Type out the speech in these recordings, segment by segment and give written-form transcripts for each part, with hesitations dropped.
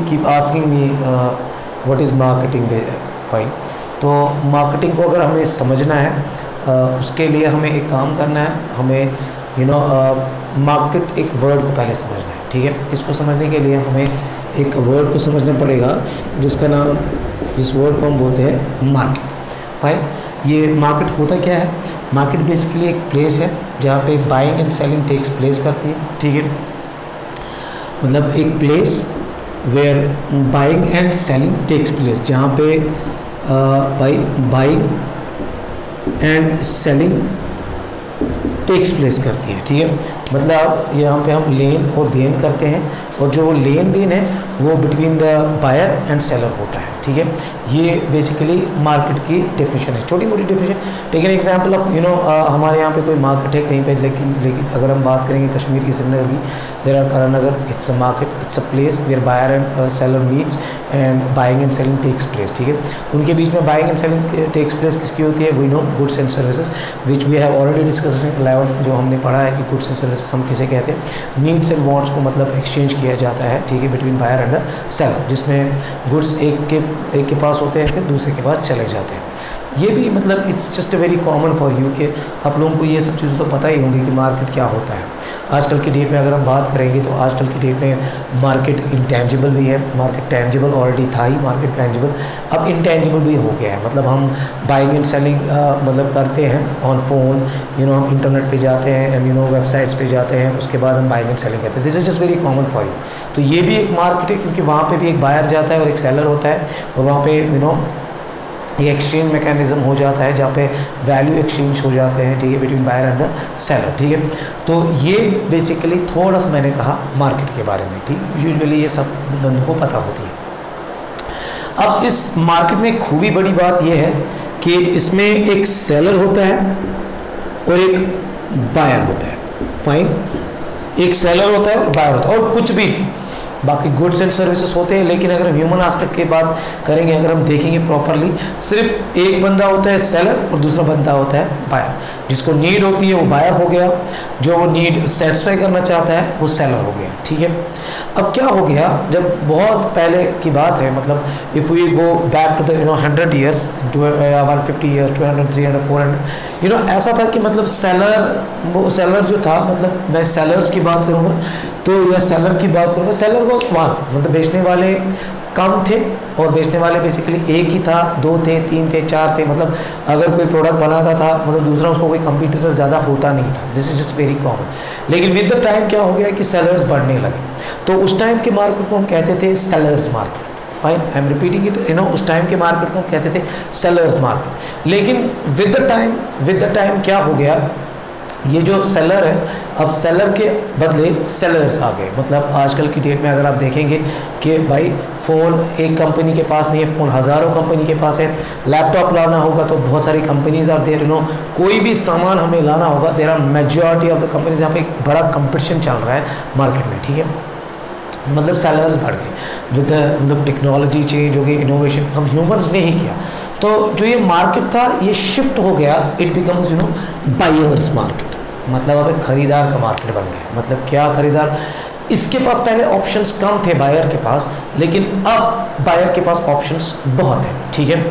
Keep asking me what is marketing fine. तो marketing को अगर हमें समझना है उसके लिए हमें एक काम करना है, हमें मार्केट एक वर्ड को पहले समझना है, ठीक है। इसको समझने के लिए हमें एक वर्ड को समझना पड़ेगा जिसका नाम, जिस वर्ड को हम बोलते हैं मार्केट। फाइन, ये मार्केट होता क्या है? मार्केट बेसिकली एक प्लेस है जहाँ पे buying and selling takes place करती है, ठीक है। मतलब एक place where buying and selling takes place, जहाँ पे buying and selling takes place करती है, ठीक है। मतलब यहाँ पे हम लेन और देन करते हैं, और जो लेन देन है वो between the buyer and seller होता है, ठीक है। ये बेसिकली मार्केट की डेफिनेशन है, छोटी मोटी definition. Take an example of हमारे यहाँ पे कोई मार्केट है कहीं पे, लेकिन अगर हम बात करेंगे कश्मीर की, श्रीनगर की, there are Karan Nagar, it's a market, it's a place where buyer and seller meets and buying and selling takes place, ठीक है। उनके बीच में buying and selling takes place किसकी होती है? We know goods and services, which we have already discussed in 11th, जो हमने पढ़ा है कि गुड्स एंड सर्विसेज हम किसे कहते हैं। नीड्स एंड वांट्स को मतलब एक्सचेंज किया जाता है, ठीक है, between buyer and the seller, जिसमें गुड्स एक के पास होते हैं फिर दूसरे के पास चले जाते हैं। ये भी मतलब it's just very common for you कि आप लोगों को ये सब चीज़ें तो पता ही होंगी कि मार्केट क्या होता है। आजकल की डेट में अगर हम बात करेंगे तो आजकल की डेट में मार्केट इंटेंजिबल भी है, मार्केट टेंजिबल ऑलरेडी था ही, मार्केट टेंजिबल अब इंटेंजिबल भी हो गया है। मतलब हम बाइंग एंड सेलिंग मतलब करते हैं ऑन फोन, हम इंटरनेट पे जाते हैं एंड वेबसाइट्स पे जाते हैं, उसके बाद हम बाइंग एंड सेलिंग करते हैं। This is just very common for you. तो ये भी एक मार्केट है, क्योंकि वहाँ पर भी एक बायर जाता है और एक सेलर होता है, और वहाँ पे ये एक्सचेंज मैकेनिज्म हो जाता है जहाँ पे वैल्यू एक्सचेंज हो जाते हैं, ठीक है, between buyer and the seller, ठीक है। तो ये बेसिकली थोड़ा सा मैंने कहा मार्केट के बारे में, ठीक। यूजुअली ये सब बंदों को पता होती है। अब इस मार्केट में खूबी बड़ी बात यह है कि इसमें एक सेलर होता है और एक बायर होता है। फाइन, एक सेलर होता है और बायर होता है, और कुछ भी बाकी गुड्स एंड सर्विसेज होते हैं। लेकिन अगर हम ह्यूमन एस्पेक्ट की बात करेंगे, अगर हम देखेंगे प्रॉपरली, सिर्फ एक बंदा होता है सेलर और दूसरा बंदा होता है बायर। जिसको नीड होती है वो बायर हो गया, जो वो नीड सेटिस्फाई करना चाहता है वो सेलर हो गया, ठीक है। अब क्या हो गया, जब बहुत पहले की बात है, मतलब if we go back to the 100 years, 150 years, 200, 300, 400, ऐसा था कि मतलब सेलर जो था, मतलब मैं सेलर्स की बात करूँगा तो, या सेलर की बात करूँगा, सेलर वॉज वन, मतलब बेचने वाले कम थे और बेचने वाले बेसिकली एक ही था, 2 थे, 3 थे, 4 थे। मतलब अगर कोई प्रोडक्ट बनाता था, मतलब दूसरा उसको कोई कंपटीटर ज़्यादा होता नहीं था। This is just very common. लेकिन विद द टाइम क्या हो गया कि सेलर्स बढ़ने लगे, तो उस टाइम के मार्केट को हम कहते थे sellers market. Fine, I am repeating it, उस टाइम के मार्केट को हम कहते थे सेलर्स मार्केट। लेकिन विद द टाइम क्या हो गया, ये जो सेलर है, अब सेलर के बदले सेलर्स आ गए। मतलब आजकल की डेट में अगर आप देखेंगे कि भाई फ़ोन एक कंपनी के पास नहीं है, फ़ोन हज़ारों कंपनी के पास है। लैपटॉप लाना होगा तो बहुत सारी कंपनीज आर देयर, कोई भी सामान हमें लाना होगा, there are majority of the companies, यहाँ पे एक बड़ा कंपटीशन चल रहा है मार्केट में, ठीक है। मतलब सेलर्स बढ़ गए विद मतलब टेक्नोलॉजी चेंज हो गई, इनोवेशन हम ह्यूमंस ने ही किया। तो जो ये मार्केट था ये शिफ्ट हो गया, इट बिकम्स बायर्स मार्केट। मतलब अब एक खरीदार का मार्केट बन गया। मतलब क्या खरीदार, इसके पास पहले ऑप्शंस कम थे बायर के पास, लेकिन अब बायर के पास ऑप्शंस बहुत है, ठीक है।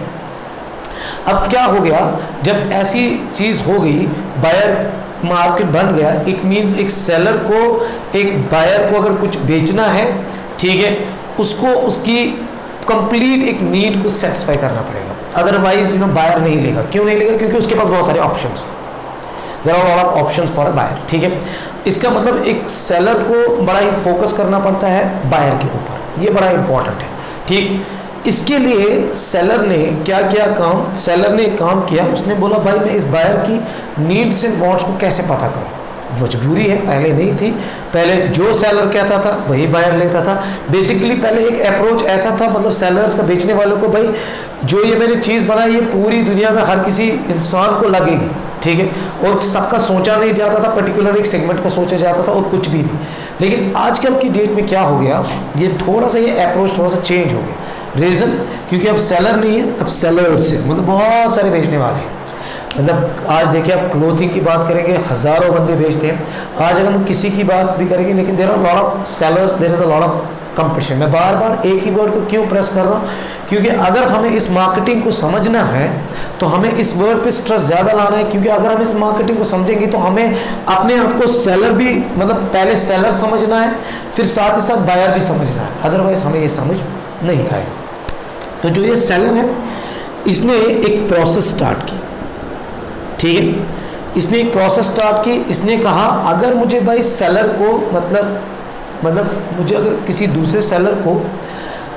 अब क्या हो गया, जब ऐसी चीज़ हो गई, बायर मार्केट बन गया, इट मीन्स एक सेलर को, एक बायर को अगर कुछ बेचना है, ठीक है, उसको उसकी कंप्लीट एक नीड को सेटिस्फाई करना पड़ेगा, अदरवाइज बायर नहीं लेगा। क्यों नहीं लेगा? क्योंकि उसके पास बहुत सारे options, there are lot of options for a buyer, ठीक है। इसका मतलब एक सेलर को बड़ा ही फोकस करना पड़ता है बायर के ऊपर, ये बड़ा इंपॉर्टेंट है, ठीक। इसके लिए सेलर ने क्या किया काम, सेलर ने एक काम किया, उसने बोला भाई मैं इस बायर की नीड्स एंड वांट्स को कैसे पता करूं। मजबूरी है, पहले नहीं थी, पहले जो सेलर कहता था वही बायर लेता था। बेसिकली पहले एक अप्रोच ऐसा था, मतलब सेलर्स का बेचने वालों को, भाई जो ये मैंने चीज़ बनाई ये पूरी दुनिया में हर किसी इंसान को लगेगी, ठीक है, और सबका सोचा नहीं जाता था, पर्टिकुलर एक सेगमेंट का सोचा जाता था और कुछ भी नहीं। लेकिन आजकल की डेट में क्या हो गया, ये थोड़ा सा ये अप्रोच थोड़ा सा चेंज हो गया। रीज़न, क्योंकि अब सेलर नहीं है, अब सेलर्स है, मतलब बहुत सारे बेचने वाले हैं। मतलब आज देखिए आप क्लोथिंग की बात करेंगे, हज़ारों बंदे बेचते हैं। आज अगर हम किसी की बात भी करेंगे, लेकिन there are lot of sellers, there is a lot of competition. मैं बार बार एक ही वर्ड को क्यों प्रेस कर रहा हूँ, क्योंकि अगर हमें इस मार्केटिंग को समझना है तो हमें इस वर्ड पे स्ट्रेस ज़्यादा लाना है, क्योंकि अगर हम इस मार्केटिंग को समझेंगे तो हमें अपने आप को सेलर भी, मतलब पहले सेलर समझना है, फिर साथ ही साथ बायर भी समझना है, अदरवाइज हमें ये समझ नहीं आएगा। तो जो ये सेलर है इसने एक प्रोसेस स्टार्ट की, ठीक है, इसने एक प्रोसेस स्टार्ट की। इसने कहा अगर मुझे भाई सेलर को मतलब मुझे अगर किसी दूसरे सेलर को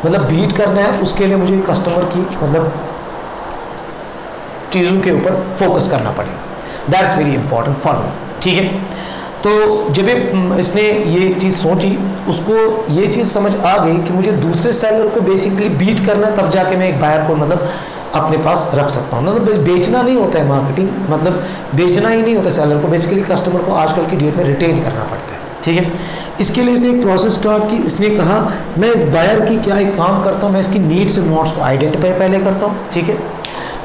मतलब बीट करना है, उसके लिए मुझे कस्टमर की मतलब चीज़ों के ऊपर फोकस करना पड़ेगा। That's very important for me, ठीक है। तो जब इसने ये चीज़ सोची, उसको ये चीज़ समझ आ गई कि मुझे दूसरे सेलर को बेसिकली बीट करना है, तब जाके मैं एक बायर को मतलब अपने पास रख सकता हूँ। मतलब बेचना नहीं होता है मार्केटिंग, मतलब बेचना ही नहीं होता सेलर को, बेसिकली कस्टमर को आजकल की डेट में रिटेन करना पड़ता है, ठीक है। इसके लिए इसने एक प्रोसेस स्टार्ट की। इसने कहा मैं इस बायर की क्या एक काम करता हूँ, मैं इसकी नीड्स एंड वांट्स को आइडेंटिफाई पहले करता हूँ, ठीक है।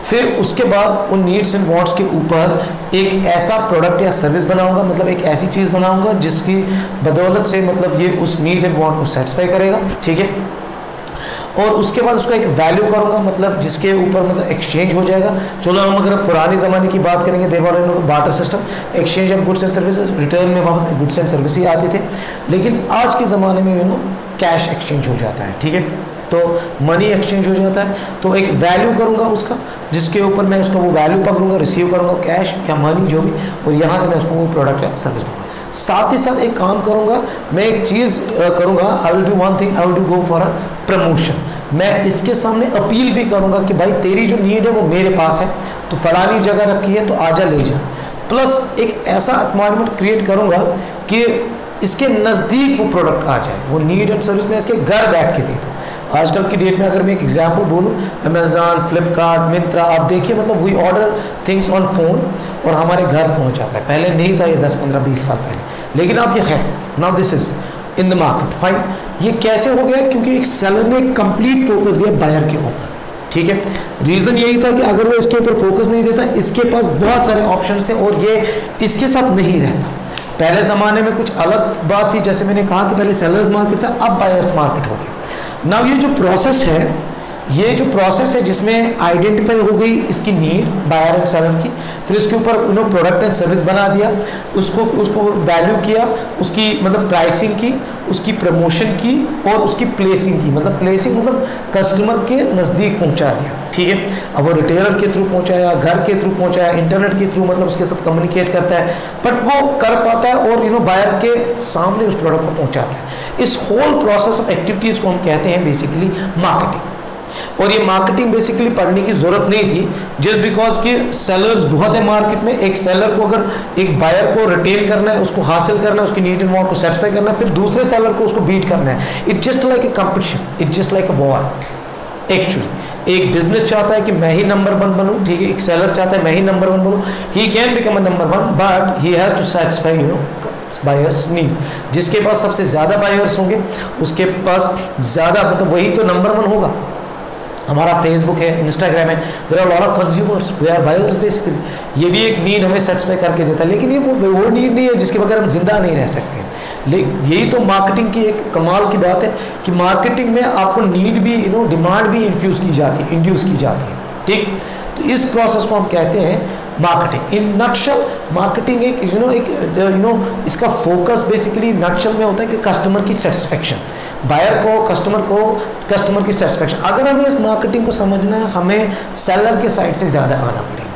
फिर उसके बाद उन नीड्स एंड वांट्स के ऊपर एक ऐसा प्रोडक्ट या सर्विस बनाऊंगा, मतलब एक ऐसी चीज़ बनाऊंगा जिसकी बदौलत से मतलब ये उस नीड एंड वांट को सेटिस्फाई करेगा, ठीक है। और उसके बाद उसका एक वैल्यू करूंगा, मतलब जिसके ऊपर मतलब एक्सचेंज हो जाएगा। चलो हम अगर पुराने ज़माने की बात करेंगे, there barter system, exchange of goods and services, return में वापस गुड्स एंड सर्विस ही आते थे। लेकिन आज के ज़माने में कैश एक्सचेंज हो जाता है, ठीक है, तो मनी एक्सचेंज हो जाता है। तो एक वैल्यू करूंगा उसका, जिसके ऊपर मैं उसका वो वैल्यू पकड़ूंगा, रिसीव करूंगा कैश या मनी जो भी, और यहाँ से मैं उसको वो प्रोडक्ट या सर्विस दूंगा। साथ ही साथ एक काम करूंगा, मैं एक चीज़ करूंगा, I will do one thing, I will do go for a promotion. मैं इसके सामने अपील भी करूंगा कि भाई तेरी जो नीड है वो मेरे पास है, तो फलानी जगह रखी है तो आजा ले जा। प्लस एक ऐसा एनवायरनमेंट क्रिएट करूंगा कि इसके नज़दीक वो प्रोडक्ट आ जाए, वो नीड एंड सर्विस में इसके घर बैठ के दे दो। आजकल की डेट में अगर मैं एक एग्जांपल बोलूँ, अमेज़ॉन, फ्लिपकार्ट, मिंत्रा, आप देखिए मतलब we order things on phone और हमारे घर पहुंच जाता है। पहले नहीं था ये 10, 15, 20 साल पहले, लेकिन अब ये है, now this is in the market, fine. ये कैसे हो गया? क्योंकि एक सेलर ने कंप्लीट फोकस दिया बायर के ऊपर, ठीक है। रीज़न यही था कि अगर वो इसके ऊपर फोकस नहीं देता, इसके पास बहुत सारे ऑप्शंस थे और ये इसके साथ नहीं रहता। पहले ज़माने में कुछ अलग बात थी, जैसे मैंने कहा कि पहले सेलर्स मार्केट था, अब बायर्स मार्केट हो गया। नाउ ये जो प्रोसेस है, ये जो प्रोसेस है जिसमें आइडेंटिफाई हो गई इसकी नीड बायर एंड सेलर की, फिर उसके ऊपर प्रोडक्ट एंड सर्विस बना दिया, उसको वैल्यू किया, उसकी मतलब प्राइसिंग की, उसकी प्रमोशन की और उसकी प्लेसिंग की। मतलब प्लेसिंग मतलब कस्टमर के नज़दीक पहुंचा दिया, ठीक है। अब वो रिटेलर के थ्रू पहुंचाया, घर के थ्रू पहुंचाया, इंटरनेट के थ्रू मतलब उसके साथ कम्युनिकेट करता है, बट वो कर पाता है और बायर के सामने उस प्रोडक्ट को पहुंचाता है। इस होल प्रोसेस ऑफ एक्टिविटीज़ को हम कहते हैं बेसिकली मार्केटिंग। और ये मार्केटिंग बेसिकली पढ़ने की जरूरत नहीं थी, जस्ट बिकॉज कि सेलर्स बहुत है मार्केट में। एक सेलर को अगर एक बायर को रिटेन करना है, उसको हासिल करना है, उसकी नीड एंड वांट को सेटिस्फाई करना है, फिर दूसरे सेलर को उसको बीट करना है। It just like a competition, it just like a war. Actually एक बिजनेस चाहता है कि मैं ही नंबर 1 बनूं, ठीक है। एक सेलर चाहता है मैं ही नंबर 1 बनूं, he can become a number 1 but he has to satisfy buyers need. जिसके पास सबसे ज़्यादा बायर्स होंगे उसके पास ज़्यादा मतलब वही तो नंबर 1 होगा। हमारा फेसबुक है, इंस्टाग्राम है, there are lot of consumers, we are buyers basically. ये भी एक नीड हमें सेटिस्फाई करके देता है, लेकिन ये वो नीड नहीं है जिसके बगैर हम जिंदा नहीं रह सकते। लेकिन यही तो मार्केटिंग की एक कमाल की बात है कि मार्केटिंग में आपको नीड भी डिमांड भी इंड्यूस की जाती है, ठीक। तो इस प्रोसेस को हम कहते हैं मार्केटिंग। इन नटशल मार्केटिंग एक इसका फोकस बेसिकली नटशल में होता है कि कस्टमर की सेटिस्फेक्शन, बायर को कस्टमर की सेटिस्फेक्शन। अगर हमें इस मार्केटिंग को समझना है, हमें सेलर के साइड से ज़्यादा आना पड़ेगा।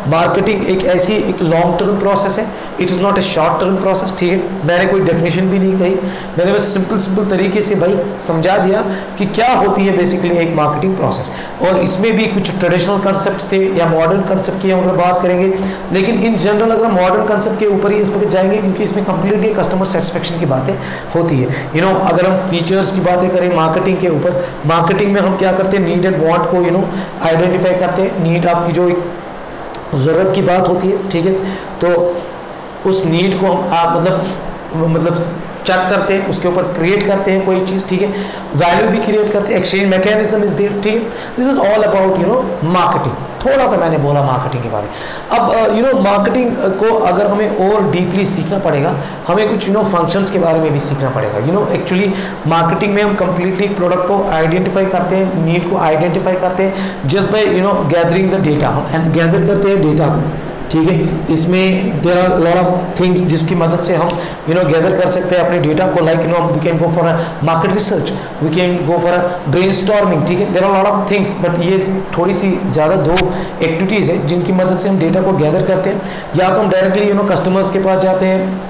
मार्केटिंग एक लॉन्ग टर्म प्रोसेस है, it is not a short term process, ठीक है। मैंने कोई डेफिनेशन भी नहीं कही, मैंने बस सिंपल तरीके से भाई समझा दिया कि क्या होती है बेसिकली एक मार्केटिंग प्रोसेस। और इसमें भी कुछ ट्रेडिशनल कंसेप्ट थे या मॉडर्न कंसेप्ट की हम अगर बात करेंगे, लेकिन इन जनरल अगर मॉडर्न कंसेप्ट के ऊपर ही इस वक्त जाएंगे, क्योंकि इसमें कंप्लीटली कस्टमर सेटिस्फेक्शन की बातें होती है। अगर हम फीचर्स की बातें करें मार्केटिंग के ऊपर, मार्केटिंग में हम क्या करते हैं, नीड एंड वांट को आइडेंटिफाई करते हैं। नीड आपकी जो एक ज़रूरत की बात होती है, ठीक है, तो उस नीड को हम आप मतलब चेक करते हैं, उसके ऊपर क्रिएट करते हैं कोई चीज़, ठीक है, वैल्यू भी क्रिएट करते हैं, एक्सचेंज मैकेनिज्म इज देयर, ठीक है। This is all about marketing. थोड़ा सा मैंने बोला मार्केटिंग के बारे में। अब मार्केटिंग को अगर हमें और डीपली सीखना पड़ेगा, हमें कुछ फंक्शंस के बारे में भी सीखना पड़ेगा। एक्चुअली मार्केटिंग में हम कंप्लीटली प्रोडक्ट को आइडेंटिफाई करते हैं, नीड को आइडेंटिफाई करते हैं just by gathering the data, हम गैदर करते हैं डेटा को, ठीक है। इसमें there are lot of things जिसकी मदद से हम गैदर कर सकते हैं अपने डेटा को, like we can go for a market research, we can go for a brainstorming, ठीक है। There are lot of things, but ये थोड़ी सी ज़्यादा 2 एक्टिविटीज़ है जिनकी मदद से हम डेटा को गैदर करते हैं। या तो हम डायरेक्टली कस्टमर्स के पास जाते हैं,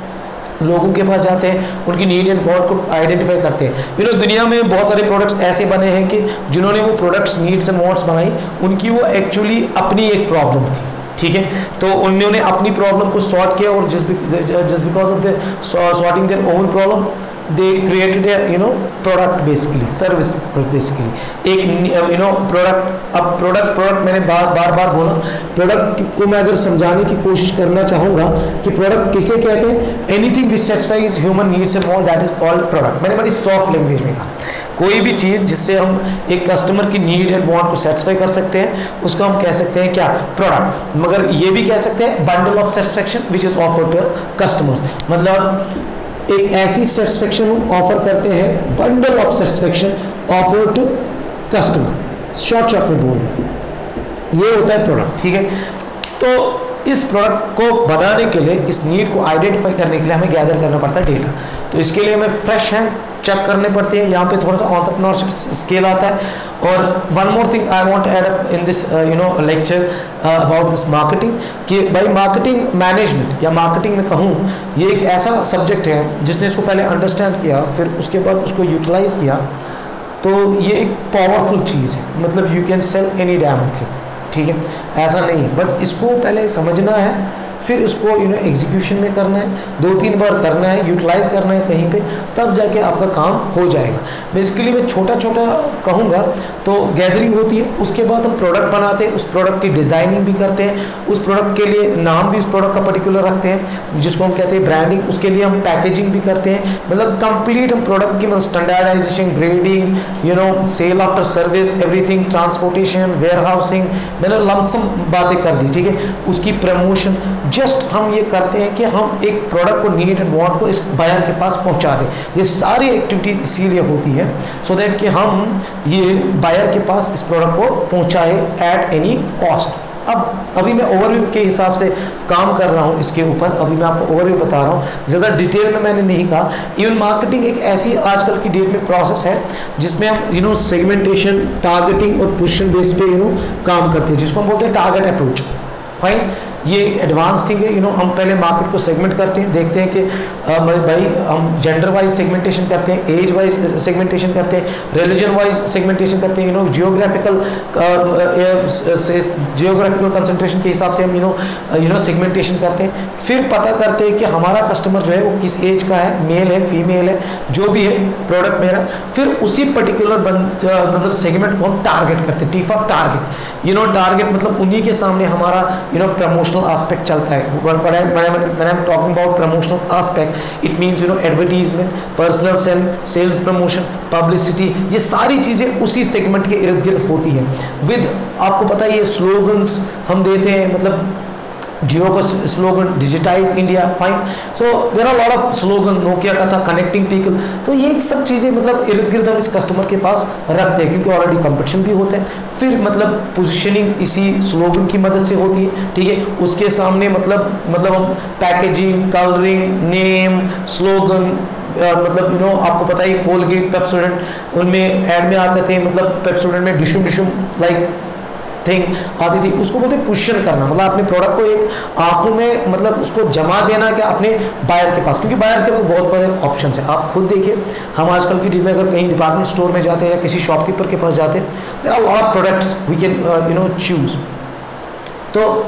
लोगों के पास जाते हैं, उनकी नीड एंड वांट को आइडेंटिफाई करते हैं। दुनिया में बहुत सारे प्रोडक्ट्स ऐसे बने हैं कि जिन्होंने वो प्रोडक्ट्स नीड्स एंड वांट्स बनाई, उनकी वो एक्चुअली अपनी एक प्रॉब्लम थी, ठीक है। तो उन्होंने अपनी प्रॉब्लम को सॉर्ट किया और just because of the sorting their own problem they created product, basically service, basically एक प्रोडक्ट। अब प्रोडक्ट मैंने बार बोला, प्रोडक्ट को मैं अगर समझाने की कोशिश करना चाहूँगा कि प्रोडक्ट किसे कहते हैं, anything which satisfies human needs and want, that is called product. मैंने बड़ी सॉफ्ट लैंग्वेज में कहा, कोई भी चीज़ जिससे हम एक कस्टमर की नीड एंड वांट को सेटिस्फाई कर सकते हैं, उसको हम कह सकते हैं क्या, प्रोडक्ट। मगर ये भी कह सकते हैं bundle of satisfaction which is offered to customers, मतलब एक ऐसी सेटिस्फैक्शन ऑफर करते हैं, bundle of satisfaction offered to customer, short में बोल रहे हैं, ये होता है प्रोडक्ट, ठीक है। तो इस प्रोडक्ट को बनाने के लिए, इस नीड को आइडेंटिफाई करने के लिए हमें गैदर करना पड़ता है डेटा। तो इसके लिए हमें फ्रेश हैंड चेक करने पड़ते हैं, यहाँ पे थोड़ा सा एंटरप्रेन्योरशिप स्केल आता है। और one more thing I want to add up in this lecture about this marketing, कि भाई मार्केटिंग मैनेजमेंट या मार्केटिंग में कहूँ, ये एक ऐसा सब्जेक्ट है जिसने इसको पहले अंडरस्टैंड किया, फिर उसके बाद उसको यूटिलाइज किया, तो ये एक पावरफुल चीज़ है। मतलब you can sell any damn thing, ठीक है, ऐसा नहीं है, बट इसको पहले समझना है, फिर उसको एग्जीक्यूशन में करना है, 2-3 बार करना है, यूटिलाइज करना है कहीं पे, तब जाके आपका काम हो जाएगा। बेसिकली मैं छोटा कहूँगा तो गैदरिंग होती है, उसके बाद हम प्रोडक्ट बनाते हैं, उस प्रोडक्ट की डिज़ाइनिंग भी करते हैं, उस प्रोडक्ट के लिए नाम भी उस प्रोडक्ट का पर्टिकुलर रखते हैं जिसको हम कहते हैं ब्रांडिंग, उसके लिए हम पैकेजिंग भी करते हैं, मतलब कंप्लीट हम प्रोडक्ट की मतलब standardisation, grading, sale after service, everything, transportation, warehousing, मैंने लमसम बातें कर दी, ठीक है। उसकी प्रमोशन, जस्ट हम ये करते हैं कि हम एक प्रोडक्ट को नीड एंड वांट को इस बायर के पास पहुंचा दें। ये सारी एक्टिविटीज इसीलिए होती है सो दैट कि हम ये बायर के पास इस प्रोडक्ट को पहुंचाए एट एनी कॉस्ट। अब अभी मैं ओवरव्यू के हिसाब से काम कर रहा हूँ इसके ऊपर, अभी मैं आपको ओवरव्यू बता रहा हूँ, ज़्यादा डिटेल में मैंने नहीं कहा। इवन मार्केटिंग एक ऐसी आजकल की डेट में प्रोसेस है जिसमें हम सेगमेंटेशन, टारगेटिंग और पोजीशन बेस पे काम करते हैं, जिसको हम बोलते हैं टारगेट अप्रोच। फाइन, ये एक एडवांस थिंग है। हम पहले मार्केट को सेगमेंट करते हैं, देखते हैं कि भाई हम जेंडर वाइज सेगमेंटेशन करते हैं, एज वाइज सेगमेंटेशन करते हैं, रिलीजन वाइज सेगमेंटेशन करते हैं, जियोग्राफिकल कंसंट्रेशन के हिसाब से हम सेगमेंटेशन करते हैं। फिर पता करते हैं कि हमारा कस्टमर जो है वो किस एज का है, मेल है, फीमेल है, जो भी है प्रोडक्ट मेरा, फिर उसी पर्टिकुलर मतलब सेगमेंट को हम टारगेट करते हैं, टी फॉर टारगेट। टारगेट मतलब उन्हीं के सामने हमारा प्रमोशनल aspect चलता है। when I'm talking about promotional aspect, it means advertisement, personal sales promotion, publicity, ये सारी चीजें उसी सेगमेंट के इर्द गिर्द होती हैं। विद आपको पता है ये स्लोगन्स हम देते हैं, मतलब जियो का slogan digitise India, fine, so there are lot of slogan, Nokia का था कनेक्टिंग पीपल। तो ये सब चीज़ें मतलब इर्द गिर्द हम इस कस्टमर के पास रखते हैं क्योंकि ऑलरेडी कंपटीशन भी होता है। फिर मतलब पोजीशनिंग इसी स्लोगन की मदद से होती है, ठीक है। उसके सामने मतलब हम पैकेजिंग, कलरिंग, नेम, स्लोगन, मतलब आपको पता है कोलगेट, पेप्सोडेंट, उनमें ऐड में आते थे, मतलब पेप्सोडेंट में डिशुम लाइक थिंग आती थी, उसको बोलते पोजीशन करना, मतलब अपने प्रोडक्ट को एक आंखों में मतलब उसको जमा देना क्या अपने बायर के पास, क्योंकि बायर्स के पास बहुत बड़े ऑप्शन है। आप खुद देखिए, हम आजकल की डेट में अगर कहीं डिपार्टमेंट स्टोर में जाते हैं या किसी शॉपकीपर के पास जाते हैं, there are lot of products we can choose. तो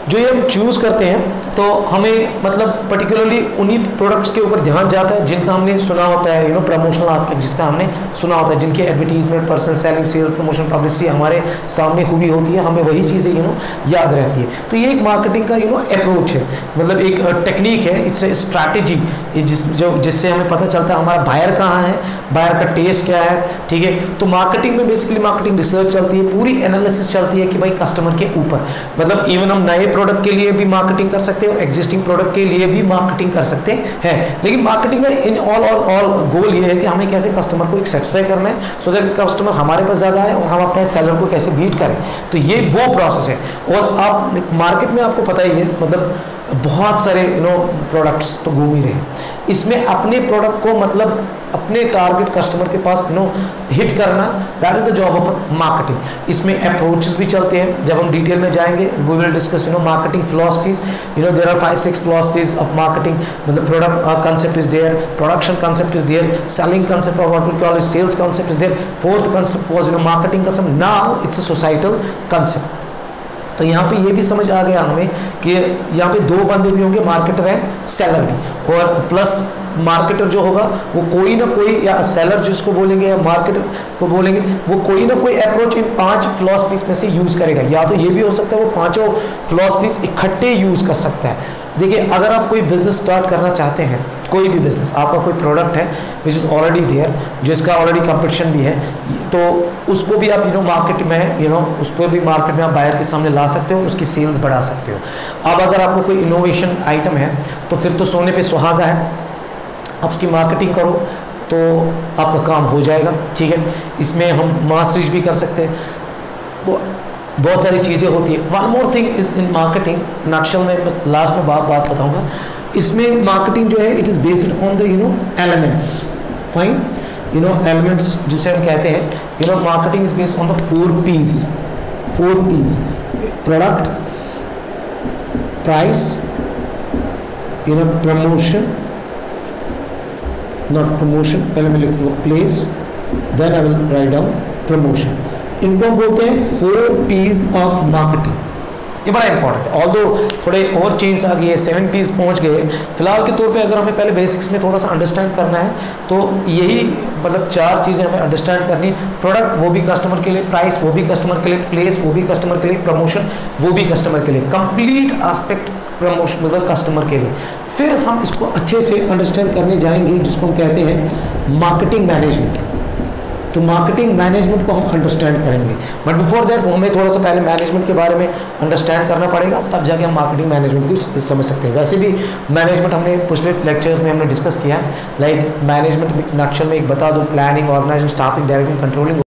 जो ये हम चूज़ करते हैं तो हमें मतलब पर्टिकुलरली उन्हीं प्रोडक्ट्स के ऊपर ध्यान जाता है जिनका हमने सुना होता है, प्रमोशनल आस्पेक्ट जिसका हमने सुना होता है, जिनके advertisement, personal selling, sales promotion, publicity हमारे सामने हुई होती है, हमें वही चीज़ें याद रहती है। तो ये एक मार्केटिंग का अप्रोच है, मतलब एक टेक्निक है, इट्स स्ट्रैटेजी ये जिससे हमें पता चलता है हमारा बायर कहाँ है, बायर का टेस्ट क्या है, ठीक है। तो मार्केटिंग में बेसिकली मार्केटिंग रिसर्च चलती है, पूरी एनालिसिस चलती है कि भाई कस्टमर के ऊपर, मतलब इवन हम नए प्रोडक्ट के लिए भी मार्केटिंग कर सकते हैं और एग्जिस्टिंग प्रोडक्ट के लिए भी मार्केटिंग कर सकते हैं। लेकिन मार्केटिंग का इन ऑल गोल ये है कि हमें कैसे कस्टमर को एक सेटिस्फाई करना है, सो दैट कस्टमर हमारे पास ज़्यादा है और हम अपने सेलर को कैसे बीट करें। तो ये वो प्रोसेस है। और आप मार्केट में आपको पता ही है, मतलब बहुत सारे प्रोडक्ट्स तो घूम ही रहे हैं। इसमें अपने प्रोडक्ट को मतलब अपने टारगेट कस्टमर के पास हिट करना, that is the job of marketing. इसमें अप्रोचेस भी चलते हैं, जब हम डिटेल में जाएंगे we will discuss marketing philosophies. There are 5-6 philosophies of marketing, मतलब product concept is there, production concept is there, selling concept और what we call is sales concept is there, fourth concept was marketing concept, now it's a societal concept. तो यहाँ पे ये भी समझ आ गया हमें कि यहाँ पे दो बंदे भी होंगे, मार्केटर एंड सेलर भी, और प्लस मार्केटर जो होगा वो कोई ना कोई, या सेलर जिसको बोलेंगे या मार्केटर को बोलेंगे, वो कोई ना कोई अप्रोच इन 5 फिलॉसफीज में से यूज़ करेगा। या तो ये भी हो सकता है वो पांचों फिलॉसफीज इकट्ठे यूज़ कर सकता है। देखिए, अगर आप कोई बिजनेस स्टार्ट करना चाहते हैं, कोई भी बिजनेस, आपका कोई प्रोडक्ट है विच इज़ ऑलरेडी देयर, जिसका ऑलरेडी कंपटीशन भी है, तो उसको भी आप मार्केट में उसको भी मार्केट में आप बायर के सामने ला सकते हो और उसकी सेल्स बढ़ा सकते हो। अब अगर आपको कोई इनोवेशन आइटम है तो फिर तो सोने पे सुहागा है, आप उसकी मार्केटिंग करो तो आपका काम हो जाएगा, ठीक है। इसमें हम मास रीच भी कर सकते हैं, बहुत सारी चीज़ें होती है। One more thing is in marketing, nutshell में लास्ट में बात बताऊंगा। इसमें मार्केटिंग जो है it is based on the elements, fine, elements जिसे हम कहते हैं, marketing is based on the 4 P's, product, price, promotion, not promotion, पहले मैं लिखूंगा place, then I will write down promotion. इनको हम बोलते हैं 4 P's ऑफ मार्केटिंग। ये बड़ा इंपॉर्टेंट है, ऑल्दो थोड़े और चेंज आ गई है, 7 P's पहुंच गए। फिलहाल के तौर पे अगर हमें पहले बेसिक्स में थोड़ा सा अंडरस्टैंड करना है तो यही मतलब 4 चीज़ें हमें अंडरस्टैंड करनी है। प्रोडक्ट वो भी कस्टमर के लिए, प्राइस वो भी कस्टमर के लिए, प्लेस वो भी कस्टमर के लिए, प्रमोशन वो भी कस्टमर के लिए, कंप्लीट एस्पेक्ट प्रमोशन मतलब कस्टमर के लिए। फिर हम इसको अच्छे से अंडरस्टैंड करने जाएंगे जिसको हम कहते हैं मार्केटिंग मैनेजमेंट। तो मार्केटिंग मैनेजमेंट को हम अंडरस्टैंड करेंगे, बट बिफोर दैट वो हमें थोड़ा सा पहले मैनेजमेंट के बारे में अंडरस्टैंड करना पड़ेगा, तब जाके हम मार्केटिंग मैनेजमेंट को समझ सकते हैं। वैसे भी मैनेजमेंट हमने पिछले लेक्चर्स में हमने डिस्कस किया है, लाइक मैनेजमेंट नक्शल में एक बता दो, planning, organising, staffing, directing, controlling.